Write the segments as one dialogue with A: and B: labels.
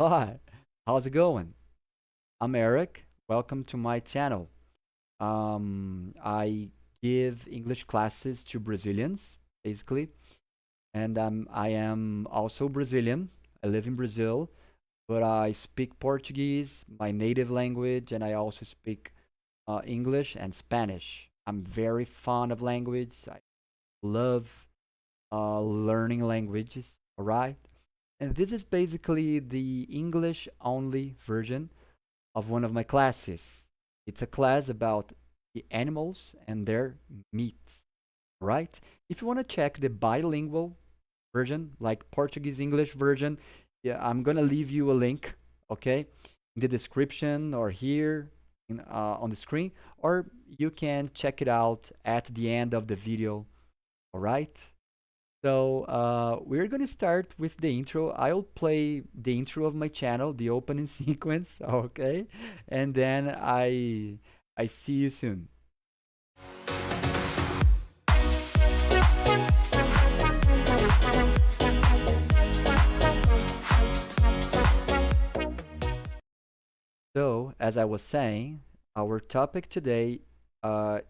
A: Hi, how's it going? I'm Eric. Welcome to my channel. I give English classes to Brazilians, basically, and I am also Brazilian. I live in Brazil, but I speak Portuguese, my native language, and I also speak English and Spanish. I'm very fond of language. I love learning languages, all right? And this is basically the English only version of one of my classes. It's a class about the animals and their meats, right? If you want to check the bilingual version, like Portuguese English version, yeah, I'm gonna leave you a link, okay, in the description or here on the screen, or you can check it out at the end of the video, all right? So we're gonna start with the intro. I'll play the intro of my channel, the opening sequence, okay? And then I see you soon. So as I was saying, our topic today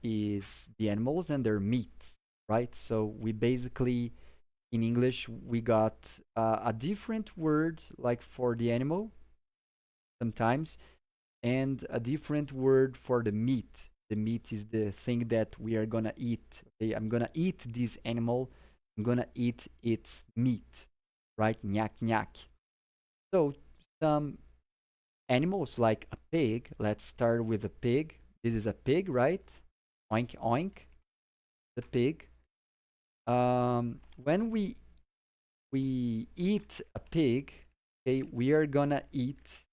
A: is the animals and their meat, right? So we basically in English we got a different word like for the animal sometimes and a different word for the meat. The meat is the thing that we are gonna eat. Okay, I'm gonna eat this animal. I'm gonna eat its meat, right? Nyak nyak. So some animals like a pig. Let's start with a pig. This is a pig, right? Oink oink. The pig. When we eat a pig, okay, we are gonna eat.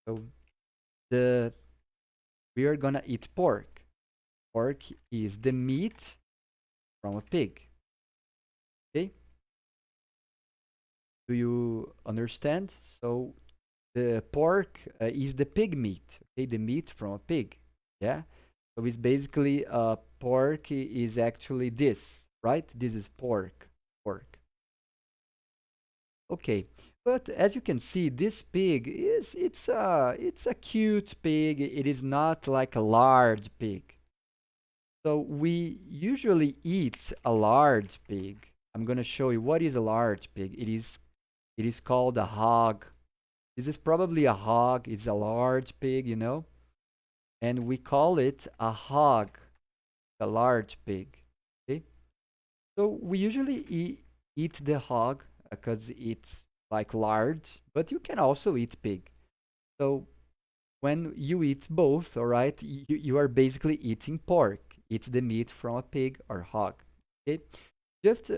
A: So the we are gonna eat pork. Pork is the meat from a pig. Okay, do you understand? So the pork is the pig meat. Okay, the meat from a pig. Yeah. So it's basically pork is actually this, right? This is pork. Pork. Okay. But as you can see, this pig is it's a cute pig. It is not like a large pig. So we usually eat a large pig. I'm gonna show you what is a large pig. It is called a hog. This is probably a hog. It's a large pig, and we call it a hog, a large pig. Okay, so we usually eat the hog because it's like large, but you can also eat pig. So when you eat both, all right, you are basically eating pork. It's the meat from a pig or hog. Okay, just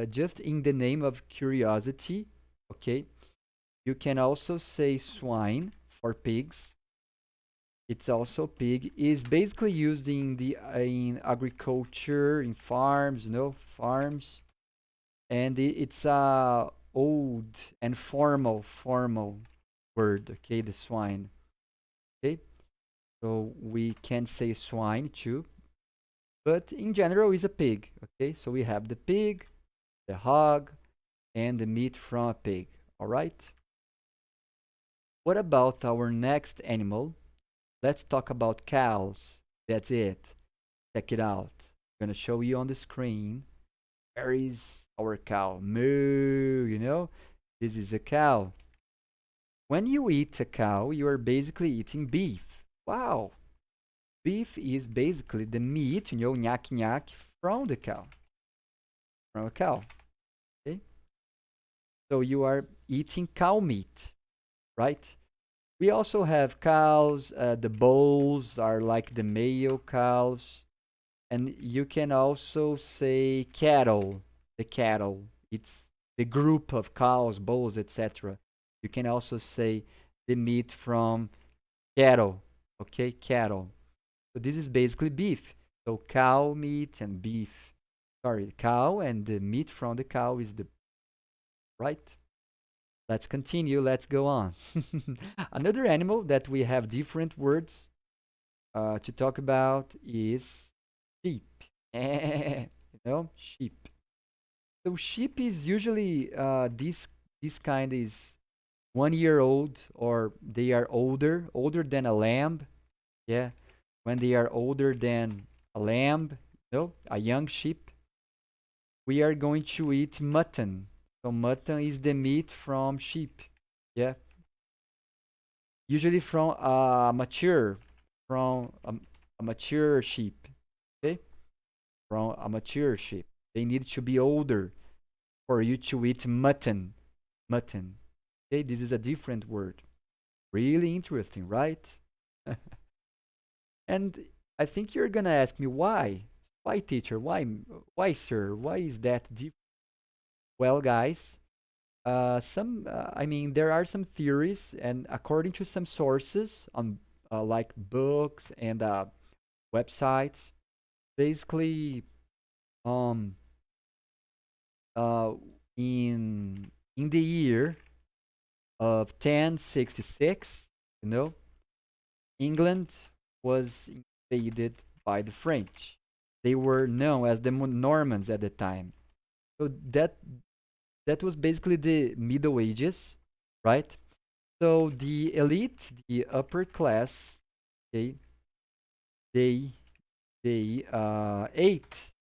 A: just in the name of curiosity, okay, you can also say swine for pigs. It's also pig is basically used in the in agriculture in farms, farms, and it's a old and formal word. Okay, the swine. Okay, so we can say swine too, but in general, it's a pig. Okay, so we have the pig, the hog, and the meat from a pig. All right. What about our next animal? Let's talk about cows. That's it. Check it out. I'm gonna show you on the screen. Where is our cow? Moo, This is a cow. When you eat a cow, you are basically eating beef. Wow. Beef is basically the meat, nyak nyak, from the cow. From a cow. Okay? So you are eating cow meat, right? We also have cows. The bulls are like the male cows. And you can also say cattle, the cattle. It's the group of cows, bulls, etc. You can also say the meat from cattle, okay? Cattle. So this is basically beef. So cow meat and beef. Sorry, cow and the meat from the cow is the right. Let's continue. Let's go on. Another animal that we have different words to talk about is sheep. Sheep. So sheep is usually this kind is 1 year old, or they are older than a lamb. Yeah, when they are older than a lamb, no, a young sheep, we are going to eat mutton. So mutton is the meat from sheep. Yeah, usually from a mature sheep. Okay, from a mature sheep. They need to be older for you to eat mutton. Mutton. Okay, this is a different word. Really interesting, right? And I think you're gonna ask me why. Why, teacher? Why, sir? Why is that different? Well, guys, I mean, there are some theories, and according to some sources on like books and websites, basically, um, uh, in the year of 1066, you know, England was invaded by the French. They were known as the Normans at the time. So that was basically the Middle Ages, right? So the elite, the upper class, they they they ate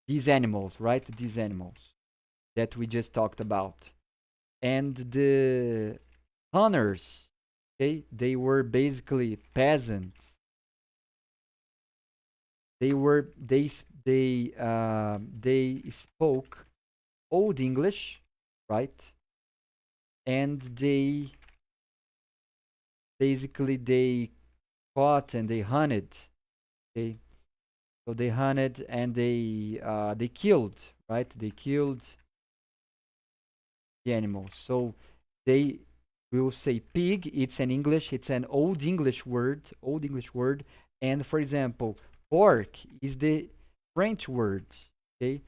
A: these animals, right? These animals that we just talked about, and the hunters, okay, they were basically peasants. They spoke old English, right? And they caught and they hunted. They So they hunted and they killed, right? They killed the animals. So they will say pig. It's an English. It's an old English word. Old English word. And for example, pork is the French word. Okay,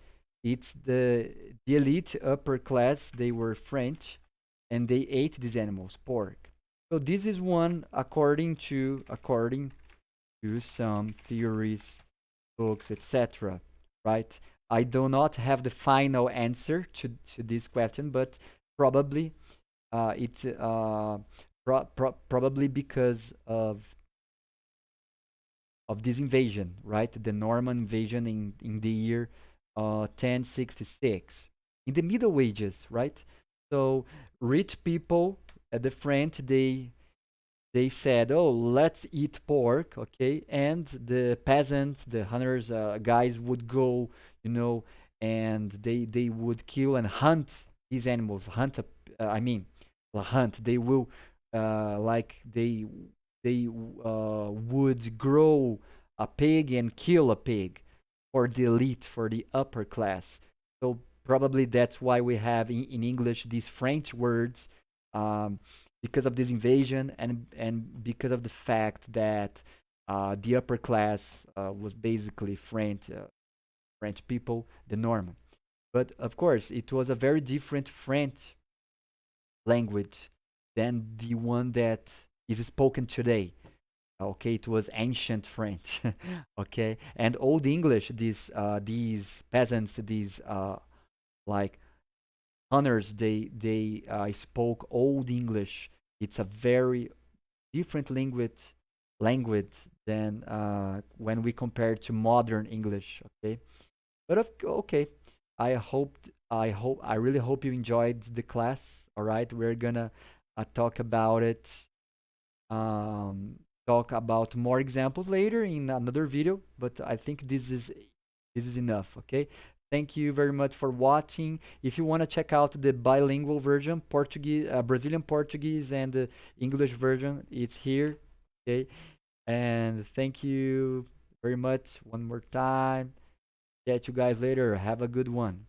A: it's the elite upper class. They were French, and they ate these animals, pork. So this is one according to some theories, books, etc. Right? I do not have the final answer to this question, but probably it's probably because of this invasion, right? The Norman invasion in the year 1066, in the Middle Ages, right? So rich people at the front, they said, "Oh, let's eat pork," okay? And the peasants, the hunters, guys would go, you know, and they would kill and hunt these animals. I mean, hunt. They will, like they would grow a pig and kill a pig for the elite, for the upper class. So probably that's why we have in English these French words. Because of this invasion, and because of the fact that the upper class was basically French people, the Norman. But of course, it was a very different French language than the one that is spoken today. Okay, it was ancient French. Okay, and Old English. These peasants, these like hunters, they spoke Old English. It's a very different language than when we compare to modern English. Okay, but okay, I really hope you enjoyed the class. All right, we're gonna talk about it. Um, talk about more examples later in another video. But I think this is enough. Okay. Thank you very much for watching. If you want to check out the bilingual version, Portuguese, Brazilian Portuguese, and the English version, it's here. Okay. And thank you very much one more time. Catch you guys later. Have a good one.